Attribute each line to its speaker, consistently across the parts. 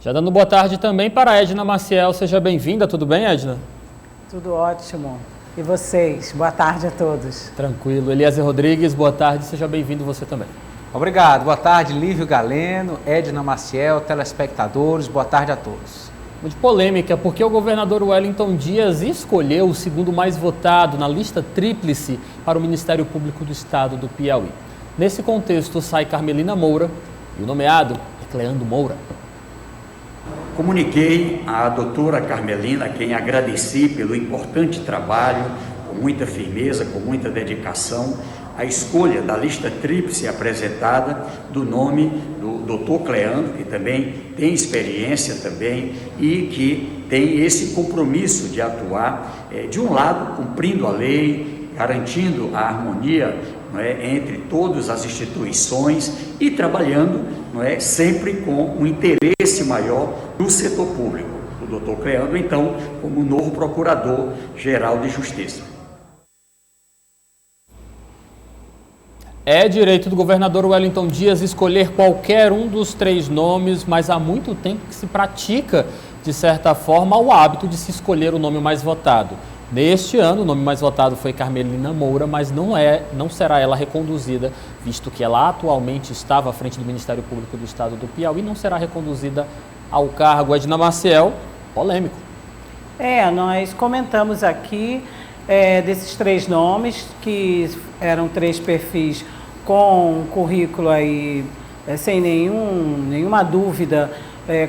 Speaker 1: Já dando boa tarde também para a Edna Maciel. Seja bem-vinda. Tudo bem, Edna?
Speaker 2: Tudo ótimo. E vocês? Boa tarde a todos.
Speaker 1: Tranquilo. Eliezer Rodrigues, boa tarde. Seja bem-vindo você também.
Speaker 3: Obrigado. Boa tarde, Lívio Galeno, Edna Maciel, telespectadores. Boa tarde a todos.
Speaker 1: De polêmica, porque o governador Wellington Dias escolheu o segundo mais votado na lista tríplice para o Ministério Público do Estado do Piauí. Nesse contexto, sai Carmelina Moura e o nomeado é Cleandro Moura.
Speaker 4: Comuniquei à doutora Carmelina, a quem agradeci pelo importante trabalho, com muita firmeza, com muita dedicação, a escolha da lista tríplice apresentada do nome do doutor Cleandro, que também tem experiência também e que tem esse compromisso de atuar, de um lado, cumprindo a lei, garantindo a harmonia, não é, entre todas as instituições e trabalhando, não é, sempre com um interesse maior do setor público. O doutor Cleandro, então, como novo Procurador-Geral de Justiça.
Speaker 1: É direito do governador Wellington Dias escolher qualquer um dos três nomes, mas há muito tempo que se pratica, de certa forma, o hábito de se escolher o nome mais votado. Neste ano, o nome mais votado foi Carmelina Moura, mas não será ela reconduzida, visto que ela atualmente estava à frente do Ministério Público do Estado do Piauí, não será reconduzida ao cargo. Edna Maciel, polêmico.
Speaker 2: Nós comentamos aqui desses três nomes, que eram três perfis com currículo aí, sem nenhuma dúvida,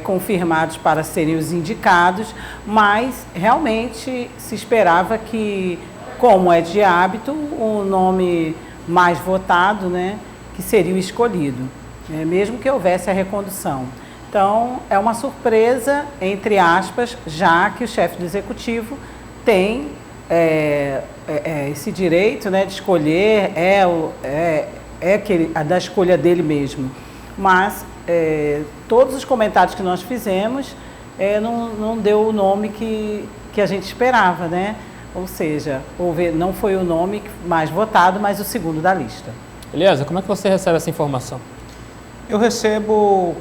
Speaker 2: confirmados para serem os indicados, mas realmente se esperava que, como é de hábito, o nome mais votado, né, que seria o escolhido, mesmo que houvesse a recondução. Então, é uma surpresa, entre aspas, já que o chefe do Executivo tem esse direito, né, de escolher, da escolha dele mesmo. Mas todos os comentários que nós fizemos não deu o nome que a gente esperava, né? Ou seja, não foi o nome mais votado, mas o segundo da lista.
Speaker 1: Eliezer, como é que você recebe essa informação?
Speaker 3: Eu recebo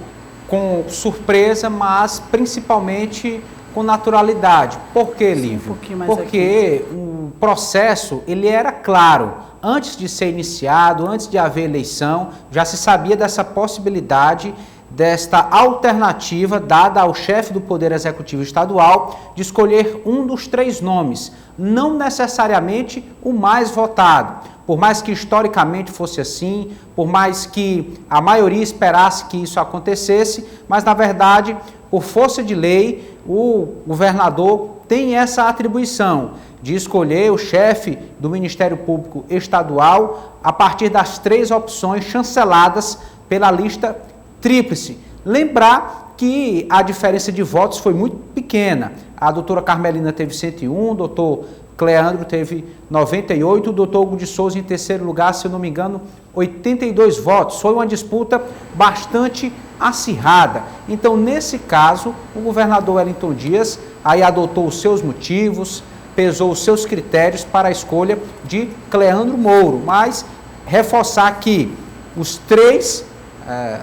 Speaker 3: com surpresa, mas principalmente com naturalidade. Por quê, Lívio? Porque o processo ele era claro. Antes de ser iniciado, antes de haver eleição, já se sabia dessa possibilidade, desta alternativa dada ao chefe do Poder Executivo Estadual de escolher um dos três nomes, não necessariamente o mais votado. Por mais que historicamente fosse assim, por mais que a maioria esperasse que isso acontecesse, mas na verdade, por força de lei, o governador tem essa atribuição de escolher o chefe do Ministério Público Estadual a partir das três opções chanceladas pela lista tríplice. Lembrar que a diferença de votos foi muito pequena. A doutora Carmelina teve 101, o doutor Cleandro teve 98, o doutor Hugo de Souza em terceiro lugar, se eu não me engano, 82 votos. Foi uma disputa bastante acirrada. Então, nesse caso, o governador Wellington Dias aí adotou os seus motivos, pesou os seus critérios para a escolha de Cleandro Moura, mas reforçar que os três,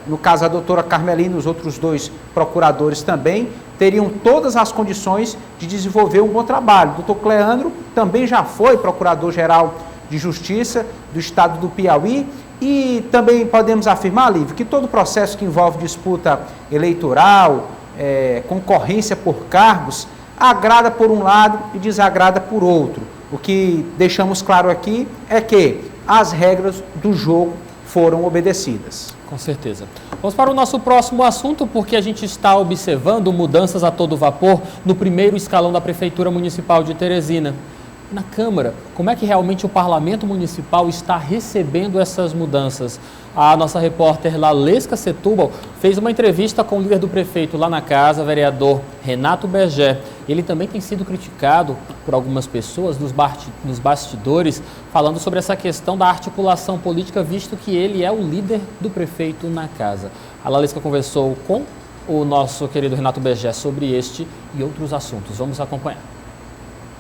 Speaker 3: no caso a doutora Carmelina e os outros dois procuradores também, teriam todas as condições de desenvolver um bom trabalho. O doutor Cleandro também já foi Procurador-Geral de Justiça do Estado do Piauí e também podemos afirmar, Lívio, que todo processo que envolve disputa eleitoral, concorrência por cargos, agrada por um lado e desagrada por outro. O que deixamos claro aqui é que as regras do jogo foram obedecidas.
Speaker 1: Com certeza. Vamos para o nosso próximo assunto, porque a gente está observando mudanças a todo vapor no primeiro escalão da Prefeitura Municipal de Teresina. Na Câmara, como é que realmente o Parlamento Municipal está recebendo essas mudanças? A nossa repórter Lalesca Setúbal fez uma entrevista com o líder do prefeito lá na casa, vereador Renato Berger. Ele também tem sido criticado por algumas pessoas nos bastidores, falando sobre essa questão da articulação política, visto que ele é o líder do prefeito na casa. A Lalesca conversou com o nosso querido Renato Berger sobre este e outros assuntos. Vamos acompanhar.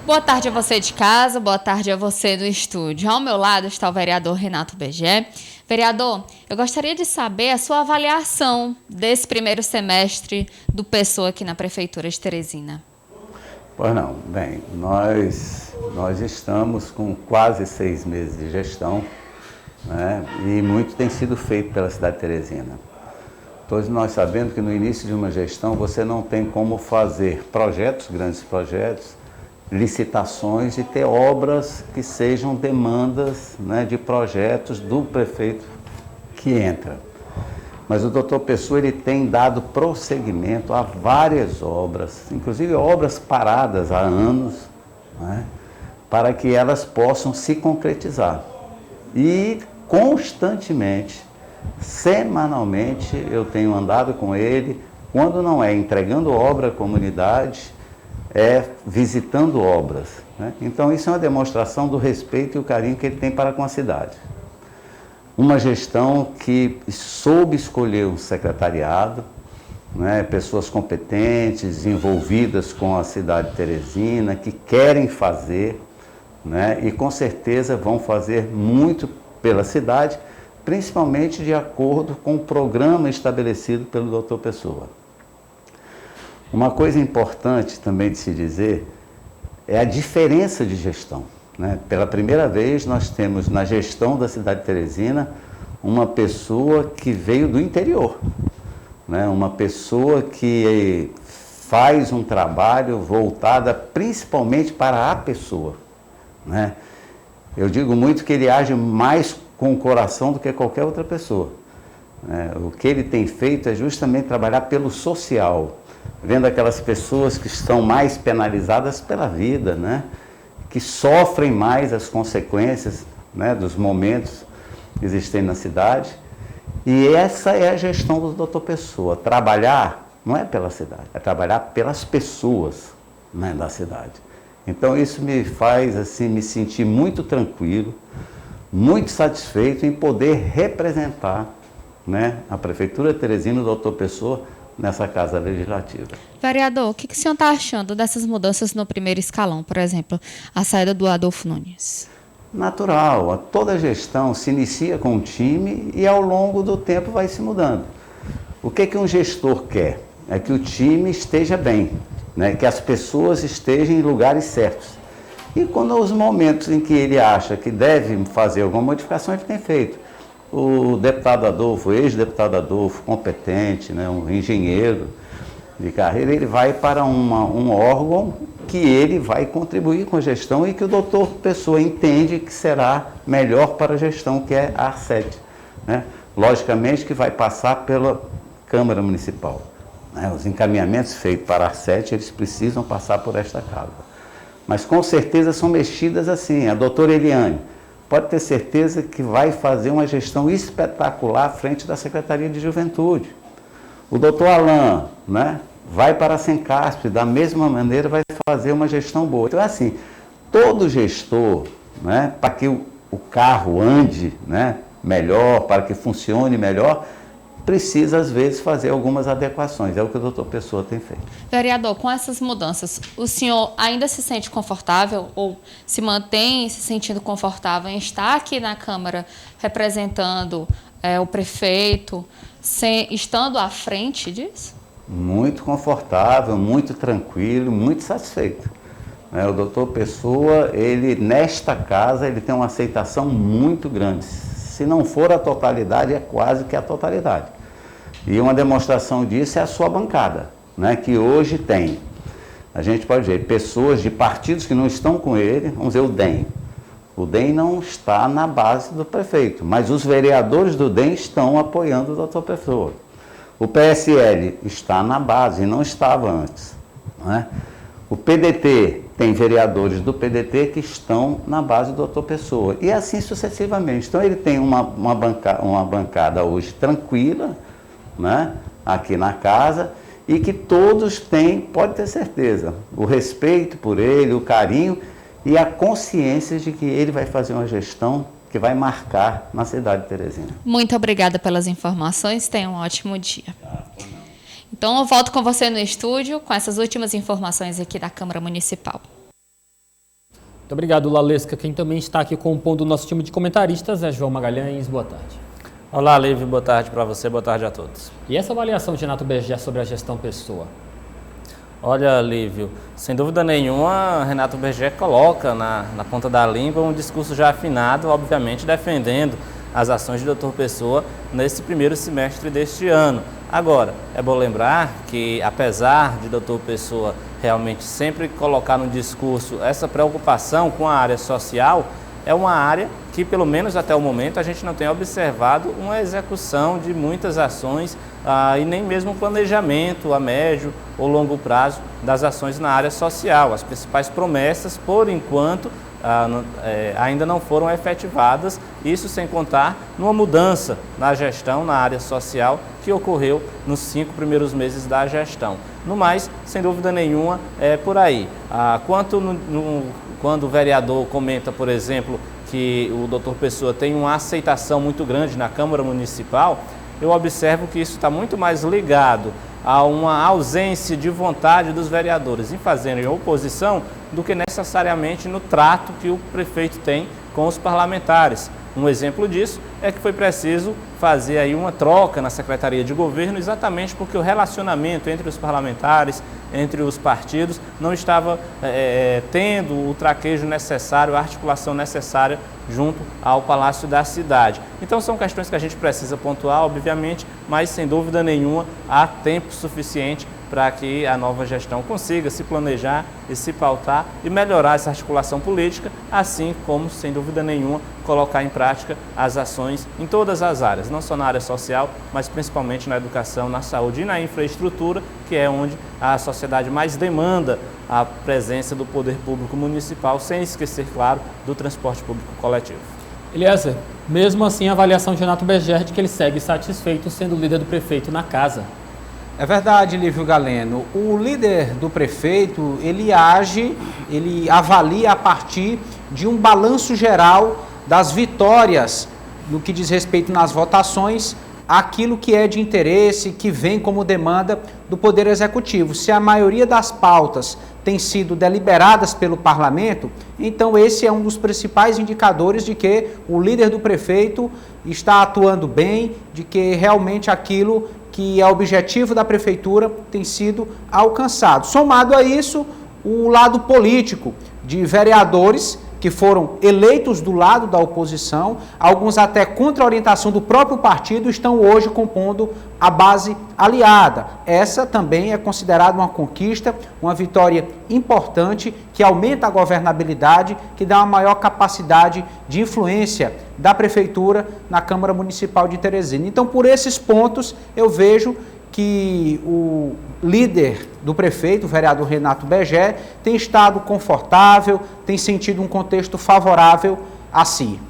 Speaker 5: Boa tarde a você de casa, boa tarde a você do estúdio. Ao meu lado está o vereador Renato Begé. Vereador, eu gostaria de saber a sua avaliação desse primeiro semestre do Pessoa aqui na Prefeitura de Teresina.
Speaker 6: Pois não, bem, nós estamos com quase 6 meses de gestão, né, e muito tem sido feito pela cidade de Teresina. Todos nós sabemos que no início de uma gestão você não tem como fazer projetos, grandes projetos, licitações e ter obras que sejam demandas, né, de projetos do prefeito que entra. Mas o doutor Pessoa ele tem dado prosseguimento a várias obras, inclusive obras paradas há anos, né, para que elas possam se concretizar. E constantemente, semanalmente, eu tenho andado com ele, quando não é entregando obra à comunidade, é visitando obras, né? Então isso é uma demonstração do respeito e o carinho que ele tem para com a cidade. Uma gestão que soube escolher um secretariado, né? Pessoas competentes, envolvidas com a cidade de Teresina, que querem fazer, né? E com certeza vão fazer muito pela cidade, principalmente de acordo com o programa estabelecido pelo Dr. Pessoa. Uma coisa importante também de se dizer é a diferença de gestão, né? Pela primeira vez nós temos na gestão da cidade de Teresina uma pessoa que veio do interior, né? Uma pessoa que faz um trabalho voltado principalmente para a pessoa, né? Eu digo muito que ele age mais com o coração do que qualquer outra pessoa. O que ele tem feito é justamente trabalhar pelo social, vendo aquelas pessoas que estão mais penalizadas pela vida, né? Que sofrem mais as consequências, né, dos momentos existentes na cidade. E essa é a gestão do Dr. Pessoa. Trabalhar não é pela cidade, é trabalhar pelas pessoas, né, da cidade. Então isso me faz assim, me sentir muito tranquilo, muito satisfeito em poder representar, né, a Prefeitura de Teresina, o Dr. Pessoa, nessa Casa Legislativa.
Speaker 5: Vereador, o que o senhor está achando dessas mudanças no primeiro escalão, por exemplo, a saída do Adolfo Nunes?
Speaker 6: Natural, toda gestão se inicia com um time e ao longo do tempo vai se mudando. O que um gestor quer? É que o time esteja bem, né? Que as pessoas estejam em lugares certos. E quando os momentos em que ele acha que deve fazer alguma modificação, ele tem feito. O deputado Adolfo, o ex-deputado Adolfo, competente, né, um engenheiro de carreira, ele vai para um órgão que ele vai contribuir com a gestão e que o doutor Pessoa entende que será melhor para a gestão, que é a sede, né? Logicamente que vai passar pela Câmara Municipal, né? Os encaminhamentos feitos para a sede, eles precisam passar por esta casa. Mas com certeza são mexidas assim. A doutora Eliane pode ter certeza que vai fazer uma gestão espetacular à frente da Secretaria de Juventude. O doutor Alain, né, vai para a Sencasp, da mesma maneira vai fazer uma gestão boa. Então, assim, todo gestor, né, para que o carro ande, né, melhor, para que funcione melhor, precisa, às vezes, fazer algumas adequações. É o que o doutor Pessoa tem feito.
Speaker 5: Vereador, com essas mudanças, o senhor ainda se sente confortável ou se mantém se sentindo confortável em estar aqui na Câmara representando o prefeito, estando à frente disso?
Speaker 6: Muito confortável, muito tranquilo, muito satisfeito. O doutor Pessoa, ele, nesta casa, ele tem uma aceitação muito grande. Se não for a totalidade, é quase que a totalidade. E uma demonstração disso é a sua bancada, né, que hoje tem, a gente pode ver, pessoas de partidos que não estão com ele, vamos dizer o DEM. O DEM não está na base do prefeito, mas os vereadores do DEM estão apoiando o doutor Pessoa. O PSL está na base, não estava antes, né? O PDT tem vereadores do PDT que estão na base do doutor Pessoa, e assim sucessivamente. Então ele tem uma bancada hoje tranquila, né, aqui na casa, e que todos têm, pode ter certeza, o respeito por ele, o carinho e a consciência de que ele vai fazer uma gestão que vai marcar na cidade de Teresina.
Speaker 5: Muito obrigada pelas informações, tenha um ótimo dia. Então eu volto com você no estúdio com essas últimas informações aqui da Câmara Municipal.
Speaker 1: Muito obrigado, Lalesca. Quem também está aqui compondo o nosso time de comentaristas é João Magalhães. Boa tarde.
Speaker 7: Olá, Lívio. Boa tarde para você, boa tarde a todos.
Speaker 1: E essa avaliação de Renato Berger sobre a gestão Pessoa?
Speaker 7: Olha, Lívio, sem dúvida nenhuma, Renato Berger coloca na ponta da língua um discurso já afinado, obviamente defendendo as ações de Dr. Pessoa nesse primeiro semestre deste ano. Agora, é bom lembrar que, apesar de Dr. Pessoa realmente sempre colocar no discurso essa preocupação com a área social, é uma área que, pelo menos até o momento, a gente não tem observado uma execução de muitas ações e nem mesmo um planejamento a médio ou longo prazo das ações na área social. As principais promessas, por enquanto, ainda não foram efetivadas, isso sem contar numa mudança na gestão, na área social, que ocorreu nos 5 primeiros meses da gestão. No mais, sem dúvida nenhuma, é por aí. Quando o vereador comenta, por exemplo, que o Dr. Pessoa tem uma aceitação muito grande na Câmara Municipal, eu observo que isso está muito mais ligado a uma ausência de vontade dos vereadores em fazerem oposição do que necessariamente no trato que o prefeito tem com os parlamentares. Um exemplo disso é que foi preciso fazer aí uma troca na Secretaria de Governo, exatamente porque o relacionamento entre os parlamentares, entre os partidos, não estava tendo o traquejo necessário, a articulação necessária junto ao Palácio da Cidade. Então são questões que a gente precisa pontuar, obviamente, mas sem dúvida nenhuma há tempo suficiente para que a nova gestão consiga se planejar e se pautar e melhorar essa articulação política, assim como, sem dúvida nenhuma, colocar em prática as ações em todas as áreas, não só na área social, mas principalmente na educação, na saúde e na infraestrutura, que é onde a sociedade mais demanda a presença do poder público municipal, sem esquecer, claro, do transporte público coletivo.
Speaker 1: Eliezer, mesmo assim a avaliação de Renato Berger de que ele segue satisfeito sendo o líder do prefeito na casa.
Speaker 3: É verdade, Lívio Galeno. O líder do prefeito, ele age, ele avalia a partir de um balanço geral das vitórias no que diz respeito nas votações, aquilo que é de interesse, que vem como demanda do Poder Executivo. Se a maioria das pautas tem sido deliberadas pelo Parlamento, então esse é um dos principais indicadores de que o líder do prefeito está atuando bem, de que realmente aquilo que é objetivo da prefeitura tem sido alcançado. Somado a isso, o lado político de vereadores que foram eleitos do lado da oposição, alguns até contra a orientação do próprio partido, estão hoje compondo a base aliada. Essa também é considerada uma conquista, uma vitória importante que aumenta a governabilidade, que dá uma maior capacidade de influência da prefeitura na Câmara Municipal de Teresina. Então, por esses pontos, eu vejo que o líder do prefeito, o vereador Renato Berger, tem estado confortável, tem sentido um contexto favorável a si.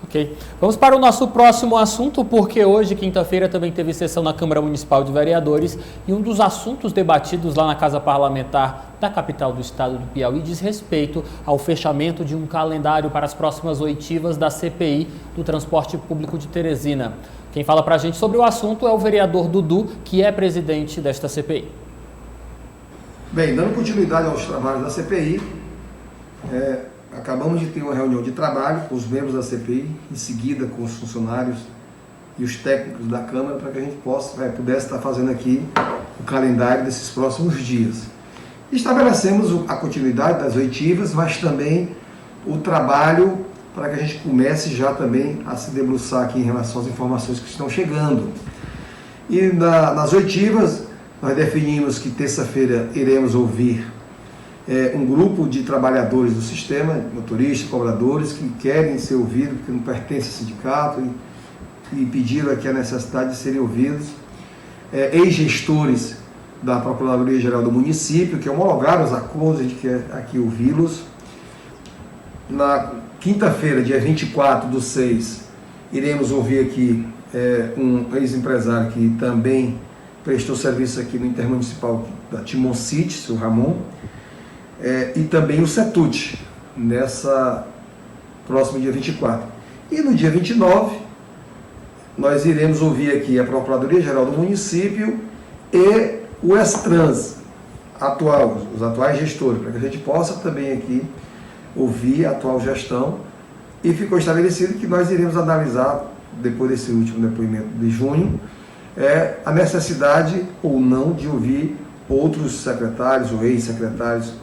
Speaker 1: Ok. Vamos para o nosso próximo assunto, porque hoje, quinta-feira, também teve sessão na Câmara Municipal de Vereadores e um dos assuntos debatidos lá na Casa Parlamentar da capital do estado do Piauí diz respeito ao fechamento de um calendário para as próximas oitivas da CPI do Transporte Público de Teresina. Quem fala para a gente sobre o assunto é o vereador Dudu, que é presidente desta CPI.
Speaker 8: Bem, dando continuidade aos trabalhos da CPI, acabamos de ter uma reunião de trabalho com os membros da CPI, em seguida com os funcionários e os técnicos da Câmara, para que a gente pudesse estar fazendo aqui o calendário desses próximos dias. Estabelecemos a continuidade das oitivas, mas também o trabalho para que a gente comece já também a se debruçar aqui em relação às informações que estão chegando. E nas oitivas, nós definimos que terça-feira iremos ouvir um grupo de trabalhadores do sistema, motoristas, cobradores, que querem ser ouvidos, porque não pertencem ao sindicato, e pediram aqui a necessidade de serem ouvidos. Ex-gestores da Procuradoria-Geral do município, que homologaram os acordos, a gente quer aqui ouvi-los. Na quinta-feira, dia 24/6, iremos ouvir aqui um ex-empresário que também prestou serviço aqui no Intermunicipal da Timon City, o Ramon, e também o CETUT, nessa próximo dia 24. E no dia 29, nós iremos ouvir aqui a Procuradoria-Geral do município e o Estrans, os atuais gestores, para que a gente possa também aqui ouvir a atual gestão e ficou estabelecido que nós iremos analisar, depois desse último depoimento de junho, a necessidade ou não de ouvir outros secretários ou ex-secretários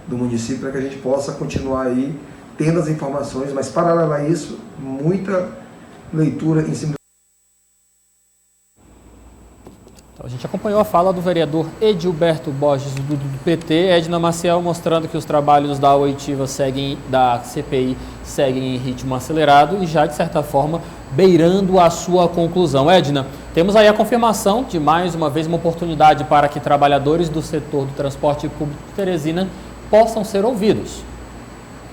Speaker 8: do município para que a gente possa continuar aí tendo as informações, mas paralelo a isso, muita leitura em cima.
Speaker 1: Então, a gente acompanhou a fala do vereador Edilberto Borges, do PT, Edna Maciel, mostrando que os trabalhos da oitiva da CPI seguem em ritmo acelerado e já, de certa forma, beirando a sua conclusão. Edna, temos aí a confirmação de, mais uma vez, uma oportunidade para que trabalhadores do setor do transporte público de Teresina possam ser ouvidos.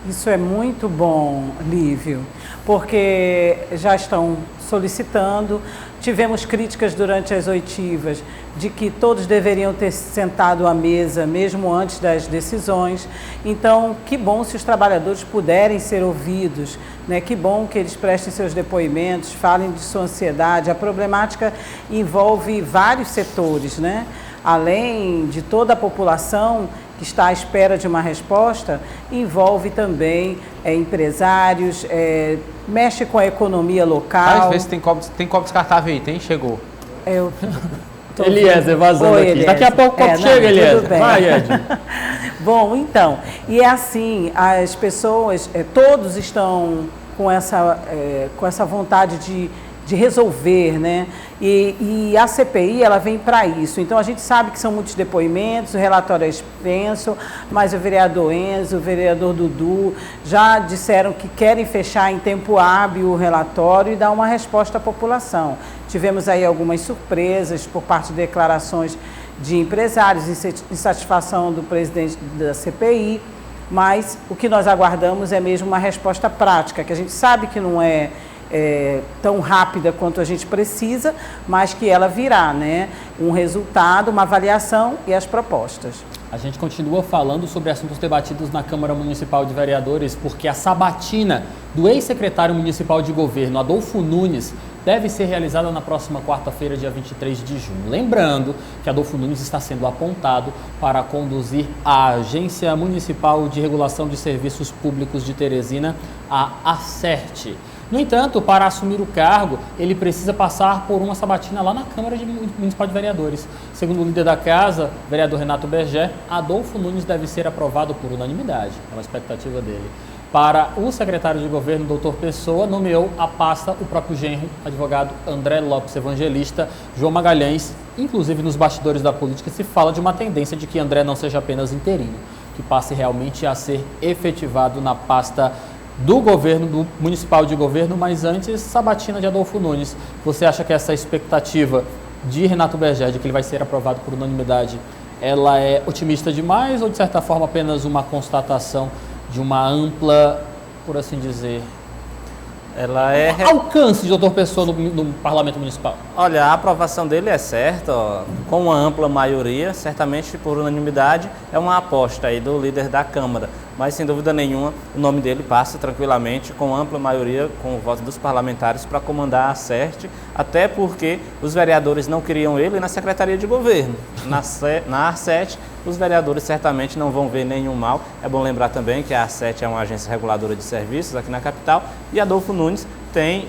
Speaker 2: Isso é muito bom, Lívio, porque já estão solicitando. Tivemos críticas durante as oitivas de que todos deveriam ter sentado à mesa mesmo antes das decisões. Então, que bom se os trabalhadores puderem ser ouvidos, né? Que bom que eles prestem seus depoimentos, falem de sua ansiedade. A problemática envolve vários setores, né? Além de toda a população que está à espera de uma resposta, envolve também empresários, mexe com a economia local.
Speaker 3: Às vezes tem copo descartável aí, tem? Chegou.
Speaker 1: Eliezer vazando aqui.
Speaker 2: Eliezer.
Speaker 1: Daqui a pouco o copo chega, Eliezer. Vai, Ed.
Speaker 2: Bom, então, e é assim, as pessoas, todos estão com essa vontade de resolver, né? E a CPI, ela vem para isso. Então, a gente sabe que são muitos depoimentos, o relatório é extenso, mas o vereador Enzo, o vereador Dudu já disseram que querem fechar em tempo hábil o relatório e dar uma resposta à população. Tivemos aí algumas surpresas por parte de declarações de empresários, insatisfação do presidente da CPI, mas o que nós aguardamos é mesmo uma resposta prática, que a gente sabe que não é tão rápida quanto a gente precisa, mas que ela virá, né? Um resultado, uma avaliação e as propostas.
Speaker 1: A gente continua falando sobre assuntos debatidos na Câmara Municipal de Vereadores, porque a sabatina do ex-secretário municipal de governo, Adolfo Nunes, deve ser realizada na próxima quarta-feira, dia 23 de junho. Lembrando que Adolfo Nunes está sendo apontado para conduzir a Agência Municipal de Regulação de Serviços Públicos de Teresina, a ACERT. No entanto, para assumir o cargo, ele precisa passar por uma sabatina lá na Câmara Municipal de Vereadores. Segundo o líder da casa, vereador Renato Berger, Adolfo Nunes deve ser aprovado por unanimidade. É uma expectativa dele. Para o secretário de governo, doutor Pessoa, nomeou a pasta o próprio genro, advogado André Lopes Evangelista, João Magalhães. Inclusive, nos bastidores da política se fala de uma tendência de que André não seja apenas interino, que passe realmente a ser efetivado na pasta do governo, do municipal de governo, mas antes, sabatina de Adolfo Nunes. Você acha que essa expectativa de Renato Berger, de que ele vai ser aprovado por unanimidade, ela é otimista demais ou, de certa forma, apenas uma constatação de uma ampla, por assim dizer, alcance de doutor Pessoa no Parlamento Municipal?
Speaker 7: Olha, a aprovação dele é certa, com uma ampla maioria, certamente por unanimidade, é uma aposta aí do líder da Câmara. Mas, sem dúvida nenhuma, o nome dele passa tranquilamente, com ampla maioria, com o voto dos parlamentares, para comandar a ACERT, até porque os vereadores não queriam ele na Secretaria de Governo. Na ACERT, os vereadores certamente não vão ver nenhum mal. É bom lembrar também que a ACERT é uma agência reguladora de serviços aqui na capital, e Adolfo Nunes tem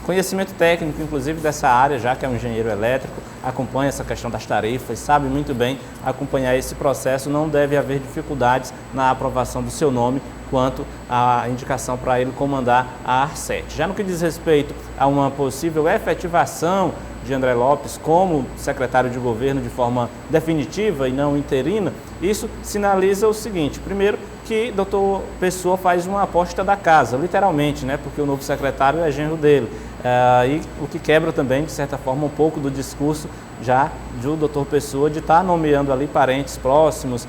Speaker 7: conhecimento técnico, inclusive, dessa área, já que é um engenheiro elétrico, acompanha essa questão das tarifas, sabe muito bem acompanhar esse processo, não deve haver dificuldades na aprovação do seu nome quanto à indicação para ele comandar a ACERT. Já no que diz respeito a uma possível efetivação de André Lopes como secretário de governo de forma definitiva e não interina, isso sinaliza o seguinte: primeiro, que doutor Pessoa faz uma aposta da casa, literalmente, né? Porque o novo secretário é genro dele. E o que quebra também, de certa forma, um pouco do discurso já do doutor Pessoa de estar nomeando ali parentes próximos,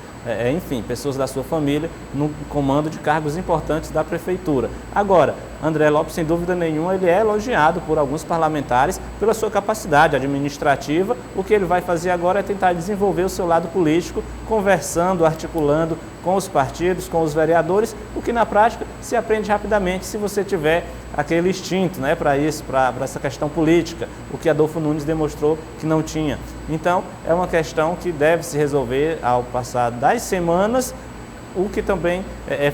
Speaker 7: enfim, pessoas da sua família no comando de cargos importantes da prefeitura. Agora, André Lopes, sem dúvida nenhuma, ele é elogiado por alguns parlamentares pela sua capacidade administrativa. O que ele vai fazer agora é tentar desenvolver o seu lado político, conversando, articulando com os partidos, com os vereadores, o que na prática se aprende rapidamente se você tiver aquele instinto, né, para isso, para essa questão política, o que Adolfo Nunes demonstrou que não tinha. Então, é uma questão que deve se resolver ao passar das semanas o que também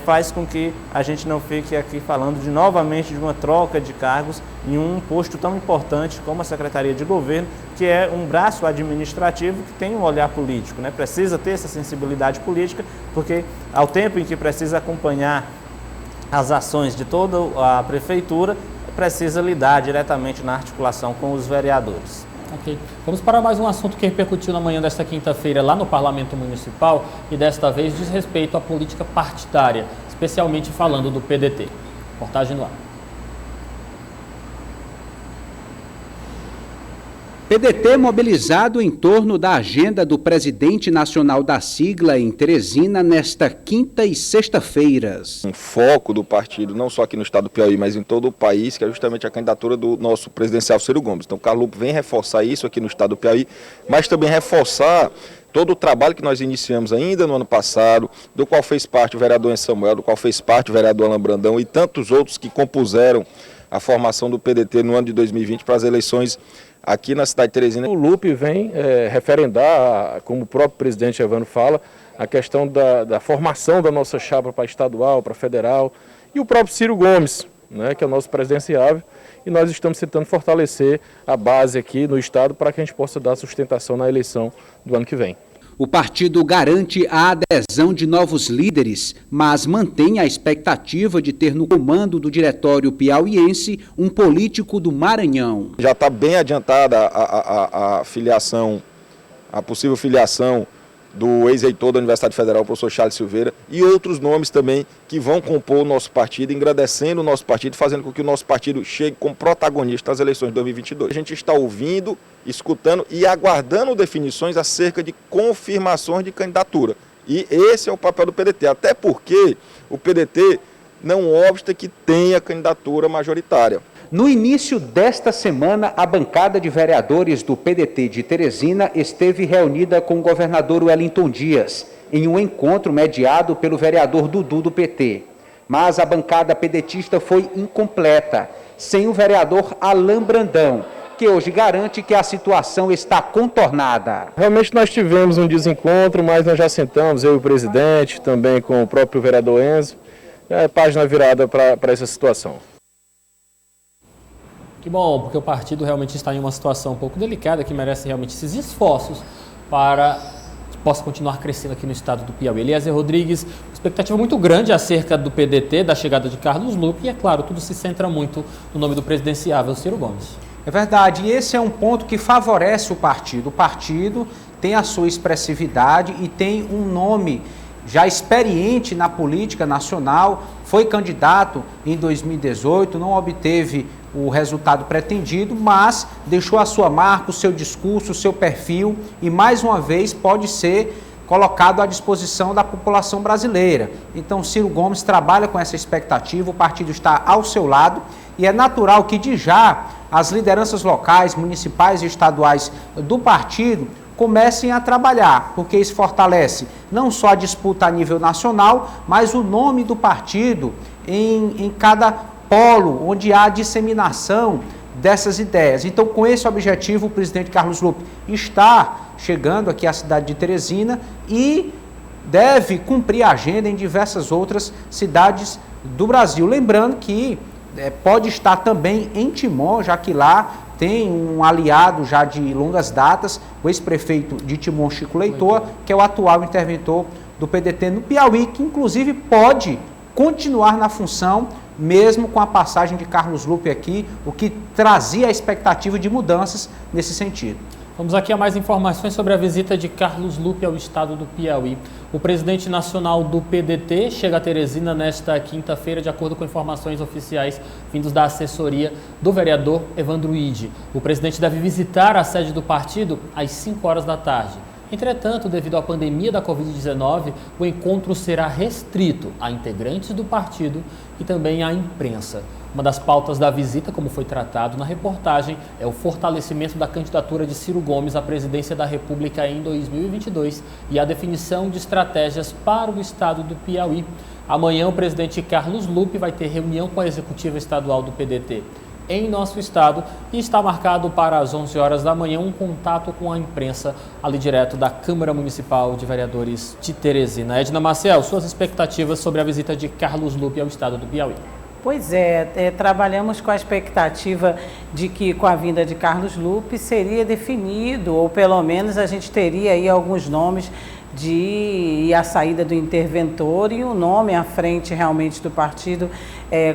Speaker 7: faz com que a gente não fique aqui falando novamente de uma troca de cargos em um posto tão importante como a Secretaria de Governo, que é um braço administrativo que tem um olhar político, né? Precisa ter essa sensibilidade política, porque ao tempo em que precisa acompanhar as ações de toda a prefeitura, precisa lidar diretamente na articulação com os vereadores.
Speaker 1: Ok. Vamos para mais um assunto que repercutiu na manhã desta quinta-feira lá no Parlamento Municipal e desta vez diz respeito à política partidária, especialmente falando do PDT. Reportagem no ar.
Speaker 9: PDT mobilizado em torno da agenda do presidente nacional da sigla em Teresina nesta quinta e sexta-feiras.
Speaker 10: Um foco do partido, não só aqui no estado do Piauí, mas em todo o país, que é justamente a candidatura do nosso presidencial Ciro Gomes. Então o Carlos Lupe vem reforçar isso aqui no estado do Piauí, mas também reforçar todo o trabalho que nós iniciamos ainda no ano passado, do qual fez parte o vereador Enzo Samuel, do qual fez parte o vereador Alain Brandão e tantos outros que compuseram a formação do PDT no ano de 2020 para as eleições aqui na cidade de Teresina.
Speaker 11: O Lupe vem referendar, como o próprio presidente Evandro fala, a questão da formação da nossa chapa para estadual, para federal, e o próprio Ciro Gomes, né, que é o nosso presidenciável, e nós estamos tentando fortalecer a base aqui no estado para que a gente possa dar sustentação na eleição do ano que vem.
Speaker 9: O partido garante a adesão de novos líderes, mas mantém a expectativa de ter no comando do diretório piauiense um político do Maranhão.
Speaker 10: Já está bem adiantada a filiação, a possível filiação do ex-reitor da Universidade Federal, o professor Charles Silveira, e outros nomes também que vão compor o nosso partido, engrandecendo o nosso partido, fazendo com que o nosso partido chegue como protagonista nas eleições de 2022. A gente está ouvindo, escutando e aguardando definições acerca de confirmações de candidatura. E esse é o papel do PDT, até porque o PDT não obsta que tenha candidatura majoritária.
Speaker 9: No início desta semana, a bancada de vereadores do PDT de Teresina esteve reunida com o governador Wellington Dias, em um encontro mediado pelo vereador Dudu do PT. Mas a bancada pedetista foi incompleta, sem o vereador Alain Brandão, que hoje garante que a situação está contornada.
Speaker 11: Realmente nós tivemos um desencontro, mas nós já sentamos, eu e o presidente, também com o próprio vereador Enzo, página virada para essa situação.
Speaker 1: Que bom, porque o partido realmente está em uma situação um pouco delicada, que merece realmente esses esforços para que possa continuar crescendo aqui no estado do Piauí. Eliezer Rodrigues, expectativa muito grande acerca do PDT, da chegada de Carlos Lupe, e é claro, tudo se centra muito no nome do presidenciável Ciro Gomes.
Speaker 3: É verdade, e esse é um ponto que favorece o partido. O partido tem a sua expressividade e tem um nome já experiente na política nacional, foi candidato em 2018, não obteve o resultado pretendido, mas deixou a sua marca, o seu discurso, o seu perfil e mais uma vez pode ser colocado à disposição da população brasileira. Então Ciro Gomes trabalha com essa expectativa, o partido está ao seu lado e é natural que de já as lideranças locais, municipais e estaduais do partido comecem a trabalhar, porque isso fortalece não só a disputa a nível nacional, mas o nome do partido em cada polo onde há disseminação dessas ideias. Então, com esse objetivo, o presidente Carlos Lupe está chegando aqui à cidade de Teresina e deve cumprir a agenda em diversas outras cidades do Brasil. Lembrando que pode estar também em Timon, já que lá tem um aliado já de longas datas, o ex-prefeito de Timon, Chico Leitor, que é o atual interventor do PDT no Piauí, que inclusive pode continuar na função, mesmo com a passagem de Carlos Lupe aqui, o que trazia a expectativa de mudanças nesse sentido.
Speaker 1: Vamos aqui a mais informações sobre a visita de Carlos Lupe ao estado do Piauí. O presidente nacional do PDT chega a Teresina nesta quinta-feira, de acordo com informações oficiais vindos da assessoria do vereador Evandro Ide. O presidente deve visitar a sede do partido às 5 horas da tarde. Entretanto, devido à pandemia da Covid-19, o encontro será restrito a integrantes do partido e também à imprensa. Uma das pautas da visita, como foi tratado na reportagem, é o fortalecimento da candidatura de Ciro Gomes à presidência da República em 2022 e a definição de estratégias para o estado do Piauí. Amanhã, o presidente Carlos Lupe vai ter reunião com a executiva estadual do PDT. em nosso estado e está marcado para as 11 horas da manhã um contato com a imprensa ali direto da Câmara Municipal de Vereadores de Teresina. Edna Maciel, suas expectativas sobre a visita de Carlos Lupe ao estado do Piauí?
Speaker 2: Pois é, trabalhamos com a expectativa de que com a vinda de Carlos Lupe seria definido, ou pelo menos a gente teria aí alguns nomes de a saída do interventor e o nome à frente realmente do partido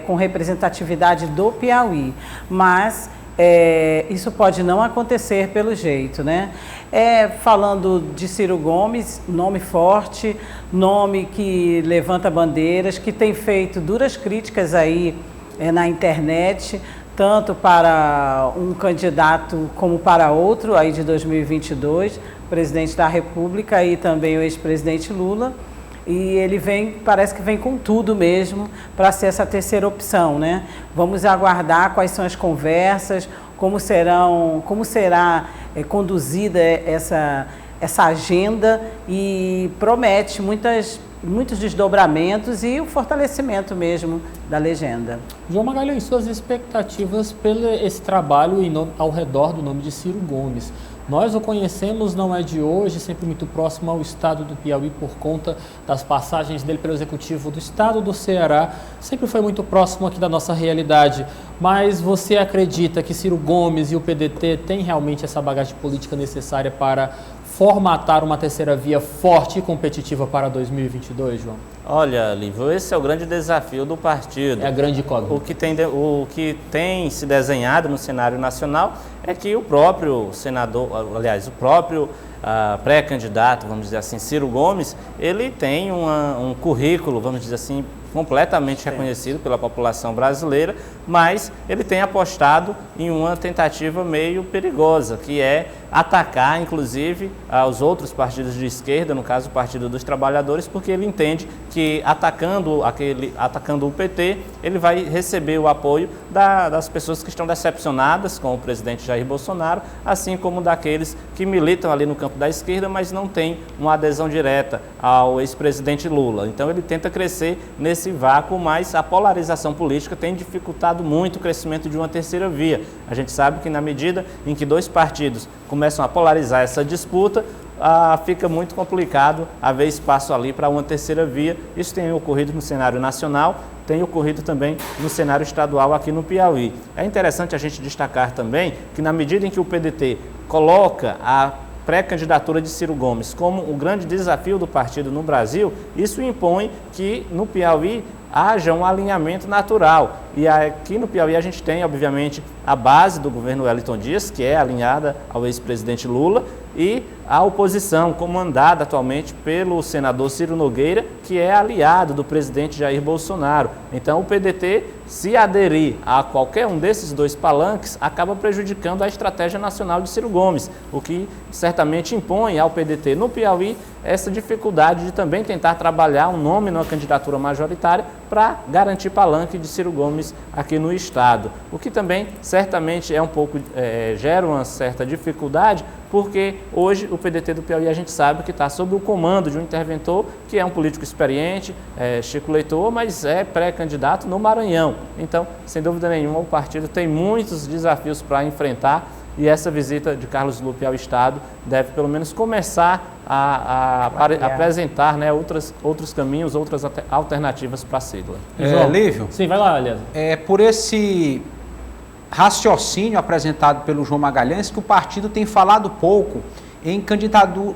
Speaker 2: com representatividade do Piauí. Mas isso pode não acontecer pelo jeito, né? Falando de Ciro Gomes, nome forte, nome que levanta bandeiras, que tem feito duras críticas aí na internet, tanto para um candidato como para outro aí de 2022, presidente da República e também o ex-presidente Lula. E ele parece que vem com tudo mesmo para ser essa terceira opção, né? Vamos aguardar quais são as conversas, como será conduzida essa agenda, e promete muitos desdobramentos e o fortalecimento mesmo da legenda.
Speaker 1: João Magalhães, suas expectativas pelo esse trabalho ao redor do nome de Ciro Gomes. Nós o conhecemos, não é de hoje, sempre muito próximo ao estado do Piauí por conta das passagens dele pelo executivo do estado do Ceará, sempre foi muito próximo aqui da nossa realidade. Mas você acredita que Ciro Gomes e o PDT têm realmente essa bagagem política necessária para formatar uma terceira via forte e competitiva para 2022, João?
Speaker 7: Olha, Lívio, esse é o grande desafio do partido.
Speaker 1: É a grande incógnita.
Speaker 7: O que tem se desenhado no cenário nacional é que o próprio senador, aliás, o próprio pré-candidato, vamos dizer assim, Ciro Gomes, ele tem um currículo, vamos dizer assim, completamente reconhecido pela população brasileira, mas ele tem apostado em uma tentativa meio perigosa, que é atacar, inclusive, os outros partidos de esquerda, no caso o Partido dos Trabalhadores, porque ele entende que atacando o PT, ele vai receber o apoio das pessoas que estão decepcionadas com o presidente Jair Bolsonaro, assim como daqueles que militam ali no campo da esquerda, mas não têm uma adesão direta ao ex-presidente Lula. Então ele tenta crescer nesse vácuo, mas a polarização política tem dificultado muito o crescimento de uma terceira via. A gente sabe que na medida em que dois partidos começam a polarizar essa disputa, fica muito complicado haver espaço ali para uma terceira via. Isso tem ocorrido no cenário nacional, tem ocorrido também no cenário estadual aqui no Piauí. É interessante a gente destacar também que na medida em que o PDT coloca a pré-candidatura de Ciro Gomes como o grande desafio do partido no Brasil, isso impõe que no Piauí haja um alinhamento natural. E aqui no Piauí a gente tem, obviamente, a base do governo Wellington Dias, que é alinhada ao ex-presidente Lula, e a oposição, comandada atualmente pelo senador Ciro Nogueira, que é aliado do presidente Jair Bolsonaro. Então o PDT, se aderir a qualquer um desses dois palanques, acaba prejudicando a estratégia nacional de Ciro Gomes, o que certamente impõe ao PDT no Piauí essa dificuldade de também tentar trabalhar um nome numa candidatura majoritária para garantir palanque de Ciro Gomes aqui no estado. O que também certamente gera uma certa dificuldade, porque hoje o PDT do Piauí a gente sabe que está sob o comando de um interventor que é um político experiente, Chico Leitor, mas é pré-candidato no Maranhão. Então, sem dúvida nenhuma, o partido tem muitos desafios para enfrentar, e essa visita de Carlos Lupe ao estado deve pelo menos começar a apresentar, né, outros caminhos, outras alternativas para a sigla.
Speaker 3: Lívio?
Speaker 1: Sim, vai lá, aliás.
Speaker 3: Por esse raciocínio apresentado pelo João Magalhães que o partido tem falado pouco em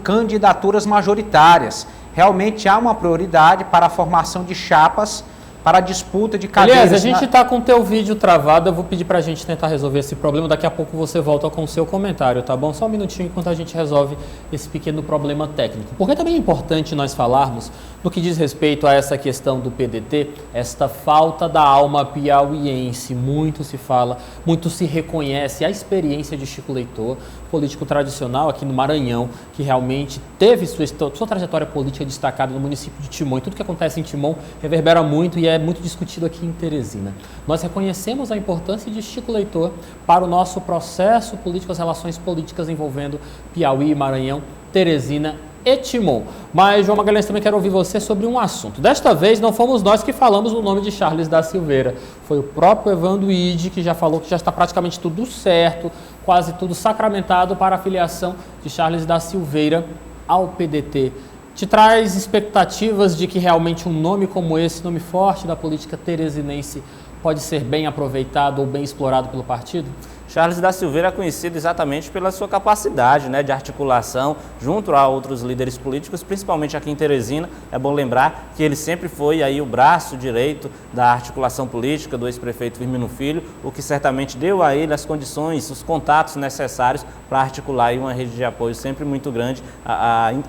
Speaker 3: candidaturas majoritárias. Realmente há uma prioridade para a formação de chapas para a disputa de cadeiras.
Speaker 1: Aliás, a gente está com o teu vídeo travado, eu vou pedir para a gente tentar resolver esse problema, daqui a pouco você volta com o seu comentário, tá bom? Só um minutinho enquanto a gente resolve esse pequeno problema técnico. Porque também é importante nós falarmos no que diz respeito a essa questão do PDT, esta falta da alma piauiense. Muito se fala, muito se reconhece a experiência de Chico Leitor, político tradicional aqui no Maranhão, que realmente teve sua trajetória política destacada no município de Timon. E tudo que acontece em Timon reverbera muito e é muito discutido aqui em Teresina. Nós reconhecemos a importância de Chico Leitor para o nosso processo político, as relações políticas envolvendo Piauí, Maranhão, Teresina Etimon. Mas, João Magalhães, também quero ouvir você sobre um assunto. Desta vez, não fomos nós que falamos no nome de Charles da Silveira. Foi o próprio Evandro Ide que já falou que já está praticamente tudo certo, quase tudo sacramentado para a filiação de Charles da Silveira ao PDT. Te traz expectativas de que realmente um nome como esse, nome forte da política teresinense, pode ser bem aproveitado ou bem explorado pelo partido?
Speaker 7: Charles da Silveira é conhecido exatamente pela sua capacidade, né, de articulação junto a outros líderes políticos, principalmente aqui em Teresina. É bom lembrar que ele sempre foi aí o braço direito da articulação política do ex-prefeito Firmino Filho, o que certamente deu a ele as condições, os contatos necessários para articular aí uma rede de apoio sempre muito grande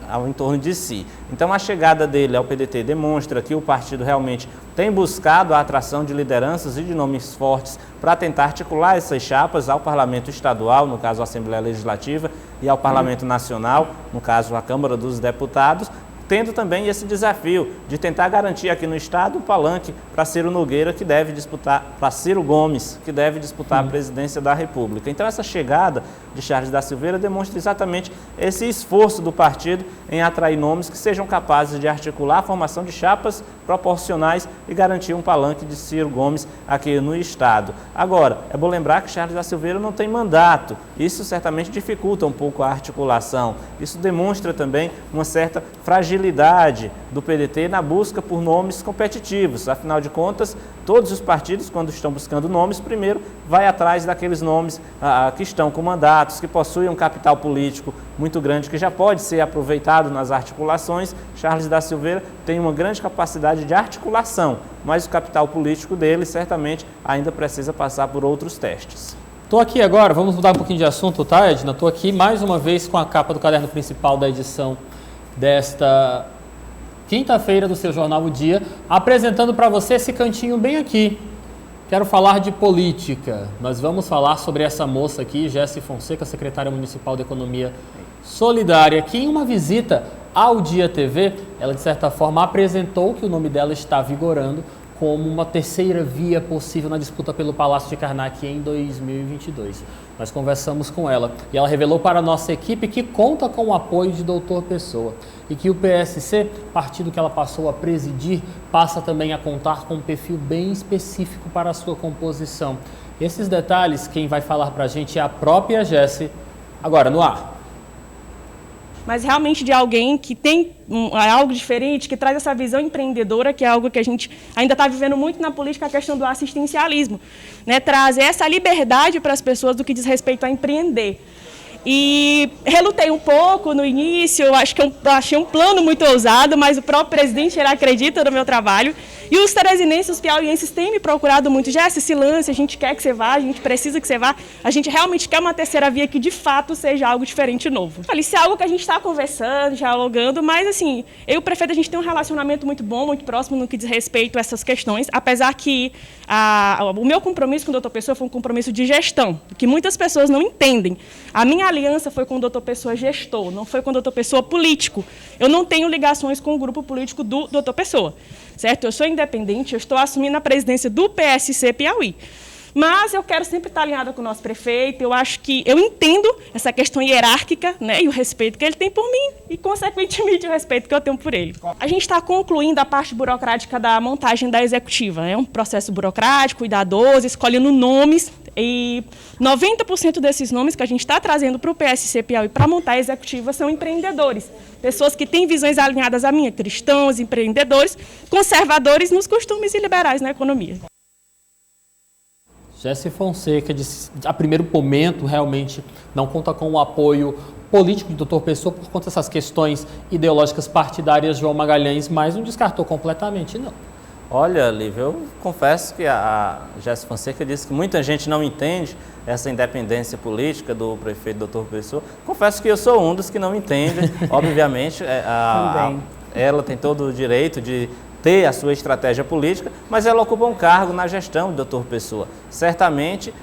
Speaker 7: ao entorno de si. Então a chegada dele ao PDT demonstra que o partido realmente tem buscado a atração de lideranças e de nomes fortes para tentar articular essas chapas ao Parlamento Estadual, no caso a Assembleia Legislativa, e ao Parlamento Nacional, no caso a Câmara dos Deputados, tendo também esse desafio de tentar garantir aqui no Estado um palanque para Ciro Nogueira, que deve disputar, para Ciro Gomes, que deve disputar a presidência da República. Então essa chegada de Charles da Silveira demonstra exatamente esse esforço do partido em atrair nomes que sejam capazes de articular a formação de chapas proporcionais e garantir um palanque de Ciro Gomes aqui no Estado. Agora, é bom lembrar que Charles da Silveira não tem mandato. Isso certamente dificulta um pouco a articulação. Isso demonstra também uma certa fragilidade do PDT na busca por nomes competitivos. Afinal de contas, todos os partidos, quando estão buscando nomes, primeiro vai atrás daqueles nomes que estão com mandatos, que possuem um capital político muito grande, que já pode ser aproveitado nas articulações. Charles da Silveira tem uma grande capacidade de articulação, mas o capital político dele certamente ainda precisa passar por outros testes.
Speaker 1: Estou aqui agora, vamos mudar um pouquinho de assunto, tá, Edna? Estou aqui mais uma vez com a capa do caderno principal da edição desta quinta-feira do seu jornal O Dia, apresentando para você esse cantinho bem aqui. Quero falar de política. Nós vamos falar sobre essa moça aqui, Jessi Fonseca, secretária municipal de Economia Solidária, que em uma visita ao Dia TV, ela de certa forma apresentou que o nome dela está vigorando como uma terceira via possível na disputa pelo Palácio de Karnak em 2022. Nós conversamos com ela e ela revelou para a nossa equipe que conta com o apoio de Doutor Pessoa e que o PSC, partido que ela passou a presidir, passa também a contar com um perfil bem específico para a sua composição. Esses detalhes, quem vai falar para a gente é a própria Jessi, agora no ar.
Speaker 12: Mas realmente de alguém que tem algo diferente, que traz essa visão empreendedora, que é algo que a gente ainda está vivendo muito na política, a questão do assistencialismo, né? Trazer essa liberdade para as pessoas do que diz respeito a empreender. E relutei um pouco no início, acho que eu achei um plano muito ousado, mas o próprio presidente ele acredita no meu trabalho. E os teresinenses, os piauienses têm me procurado muito. Jéssica, se lance, a gente quer que você vá, a gente precisa que você vá. A gente realmente quer uma terceira via que de fato seja algo diferente e novo. Isso é algo que a gente está conversando, dialogando, mas assim, eu e o prefeito a gente tem um relacionamento muito bom, muito próximo no que diz respeito a essas questões, apesar que o meu compromisso com o Doutor Pessoa foi um compromisso de gestão, que muitas pessoas não entendem. A minha aliança foi com o Doutor Pessoa gestor, não foi com o Doutor Pessoa político. Eu não tenho ligações com o grupo político do Doutor Pessoa, certo? Eu sou independente, eu estou assumindo a presidência do PSC Piauí. Mas eu quero sempre estar alinhada com o nosso prefeito, eu acho que eu entendo essa questão hierárquica, né, e o respeito que ele tem por mim e, consequentemente, o respeito que eu tenho por ele. A gente está concluindo a parte burocrática da montagem da executiva. É um processo burocrático, cuidadoso, escolhendo nomes, e 90% desses nomes que a gente está trazendo para o PSC Piauí para montar a executiva são empreendedores. Pessoas que têm visões alinhadas à minha, cristãos, empreendedores, conservadores nos costumes e liberais na economia.
Speaker 1: Jessi Fonseca, a primeiro momento, realmente não conta com o apoio político de Doutor Pessoa por conta dessas questões ideológicas partidárias, João Magalhães, mas não descartou completamente, não.
Speaker 7: Olha, Lívia, eu confesso que a Jessi Fonseca disse que muita gente não entende essa independência política do prefeito Doutor Pessoa. Confesso que eu sou um dos que não entende. Obviamente, ela tem todo o direito de ter a sua estratégia política, mas ela ocupa um cargo na gestão do Doutor Pessoa. Certamente,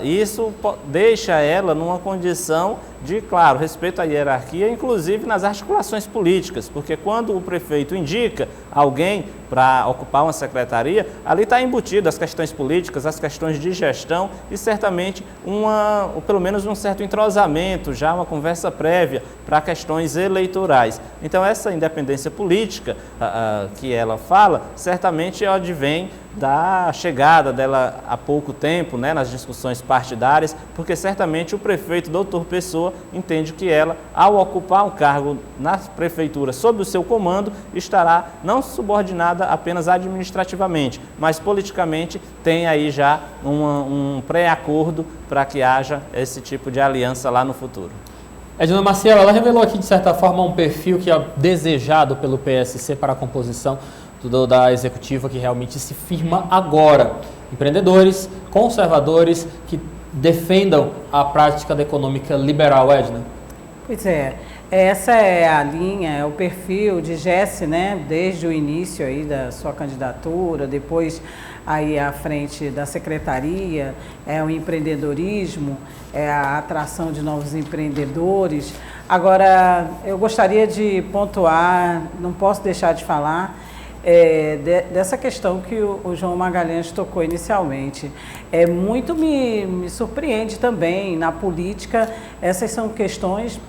Speaker 7: isso deixa ela numa condição de, claro, respeito à hierarquia, inclusive nas articulações políticas, porque quando o prefeito indica alguém para ocupar uma secretaria, ali está embutido as questões políticas, as questões de gestão e certamente ou pelo menos um certo entrosamento, já uma conversa prévia para questões eleitorais. Então essa independência política que ela fala, certamente advém da chegada dela há pouco tempo, né, nas discussões partidárias, porque certamente o prefeito Dr. Pessoa entende que ela, ao ocupar um cargo na prefeitura sob o seu comando, estará não subordinada apenas administrativamente, mas politicamente tem aí já um pré-acordo para que haja esse tipo de aliança lá no futuro.
Speaker 1: Edna Maciel, ela revelou aqui, de certa forma, um perfil que é desejado pelo PSC para a composição da executiva, que realmente se firma agora. Empreendedores, conservadores, que defendam a prática econômica liberal, Edna.
Speaker 2: Pois é, essa é a linha, é o perfil de Jesse, né, desde o início aí da sua candidatura, depois aí à frente da secretaria, é o empreendedorismo, é a atração de novos empreendedores. Agora, eu gostaria de pontuar, não posso deixar de falar, dessa questão que o João Magalhães tocou inicialmente. Muito me surpreende também, na política, essas são questões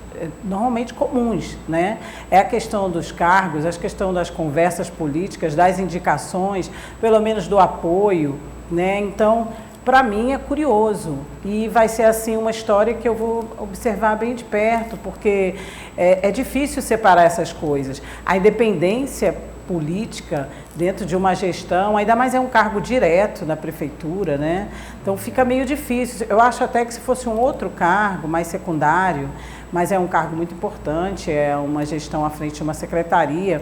Speaker 2: normalmente comuns, né? É a questão dos cargos, a questão das conversas políticas, das indicações, pelo menos do apoio, né? Então, para mim é curioso e vai ser assim uma história que eu vou observar bem de perto, porque é difícil separar essas coisas. A independência política dentro de uma gestão, ainda mais é um cargo direto na prefeitura, né? Então fica meio difícil. Eu acho até que se fosse um outro cargo, mais secundário, mas é um cargo muito importante, é uma gestão à frente de uma secretaria,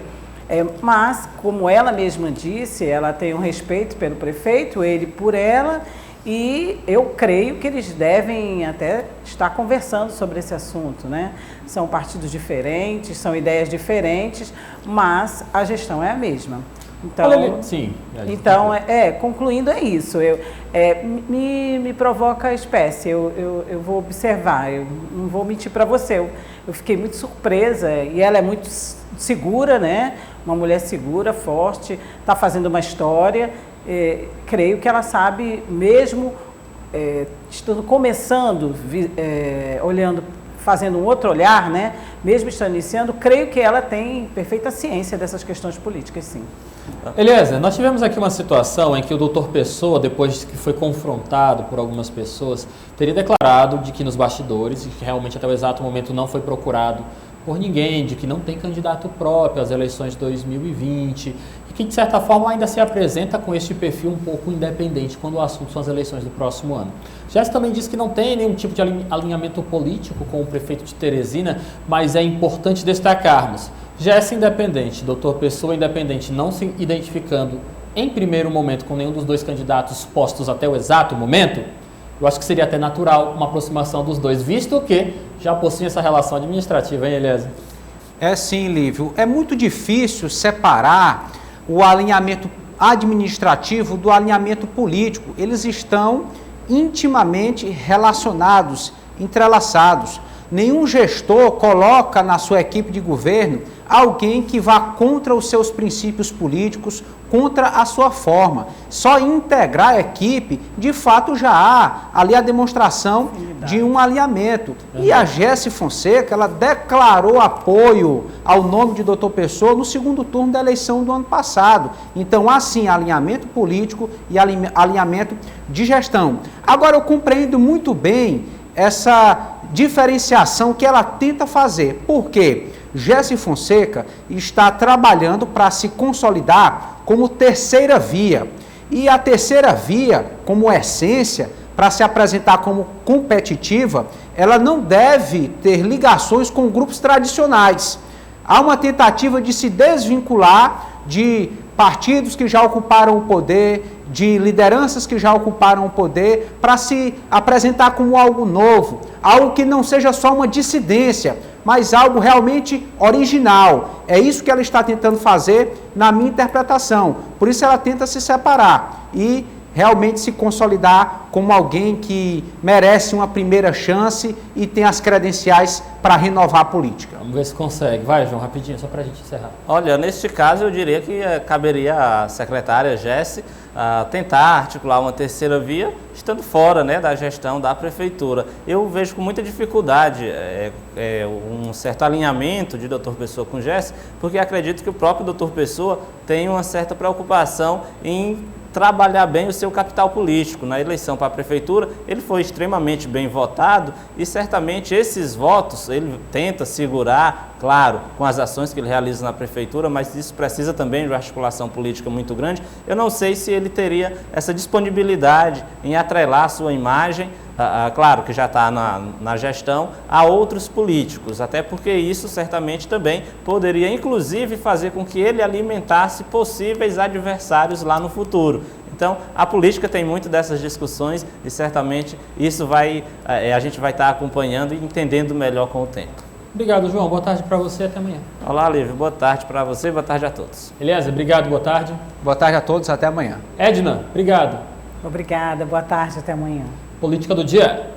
Speaker 2: mas, como ela mesma disse, ela tem um respeito pelo prefeito, ele por ela, e eu creio que eles devem até estar conversando sobre esse assunto, né? São partidos diferentes, são ideias diferentes, mas a gestão é a mesma. Então,
Speaker 1: sim.
Speaker 2: Então concluindo, é isso. Me provoca a espécie. Eu vou observar, eu não vou mentir para você. Eu fiquei muito surpresa e ela é muito segura, né? Uma mulher segura, forte, está fazendo uma história. Creio que ela sabe, mesmo estando começando, olhando, fazendo um outro olhar, né? Mesmo estando iniciando, creio que ela tem perfeita ciência dessas questões políticas, sim.
Speaker 1: Eliezer, nós tivemos aqui uma situação em que o doutor Pessoa, depois que foi confrontado por algumas pessoas, teria declarado de que nos bastidores, e que realmente até o exato momento não foi procurado por ninguém, de que não tem candidato próprio às eleições de 2020, e que de certa forma ainda se apresenta com este perfil um pouco independente quando o assunto são as eleições do próximo ano. Jesse também disse que não tem nenhum tipo de alinhamento político com o prefeito de Teresina, mas é importante destacarmos: Jesse independente, doutor Pessoa independente, não se identificando em primeiro momento com nenhum dos dois candidatos postos até o exato momento, eu acho que seria até natural uma aproximação dos dois, visto que já possuem essa relação administrativa, hein, Eliezer?
Speaker 3: É sim, Lívio. É muito difícil separar o alinhamento administrativo do alinhamento político. Eles estão intimamente relacionados, entrelaçados. Nenhum gestor coloca na sua equipe de governo alguém que vá contra os seus princípios políticos, contra a sua forma. Só integrar a equipe, de fato, já há ali a demonstração de um alinhamento. E a Jesse Fonseca, ela declarou apoio ao nome de doutor Pessoa no segundo turno da eleição do ano passado. Então, há sim alinhamento político e alinhamento de gestão. Agora, eu compreendo muito bem essa diferenciação que ela tenta fazer. Por quê? Jesse Fonseca está trabalhando para se consolidar como terceira via. E a terceira via, como essência, para se apresentar como competitiva, ela não deve ter ligações com grupos tradicionais. Há uma tentativa de se desvincular de partidos que já ocuparam o poder, de lideranças que já ocuparam o poder, para se apresentar como algo novo, algo que não seja só uma dissidência, mas algo realmente original. É isso que ela está tentando fazer na minha interpretação. Por isso ela tenta se separar. E realmente se consolidar como alguém que merece uma primeira chance e tem as credenciais para renovar a política.
Speaker 1: Vamos ver se consegue. Vai, João, rapidinho, só para a gente encerrar.
Speaker 7: Olha, neste caso eu diria que caberia à secretária Jesse tentar articular uma terceira via, estando fora, né, da gestão da prefeitura. Eu vejo com muita dificuldade um certo alinhamento de Dr. Pessoa com Jesse, porque acredito que o próprio Dr. Pessoa tem uma certa preocupação em trabalhar bem o seu capital político. Na eleição para a prefeitura, ele foi extremamente bem votado e certamente esses votos ele tenta segurar, claro, com as ações que ele realiza na prefeitura, mas isso precisa também de uma articulação política muito grande. Eu não sei se ele teria essa disponibilidade em atrelar a sua imagem, claro que já está na gestão, a outros políticos, até porque isso certamente também poderia, inclusive, fazer com que ele alimentasse possíveis adversários lá no futuro. Então, a política tem muito dessas discussões e certamente isso a gente vai estar acompanhando e entendendo melhor com o tempo.
Speaker 1: Obrigado, João. Boa tarde para você, até amanhã.
Speaker 7: Olá, Lívio. Boa tarde para você, boa tarde a todos.
Speaker 1: Eliezer, obrigado, boa tarde.
Speaker 3: Boa tarde a todos, até amanhã.
Speaker 1: Edna, obrigado.
Speaker 2: Obrigada, boa tarde, até amanhã.
Speaker 1: Política do dia.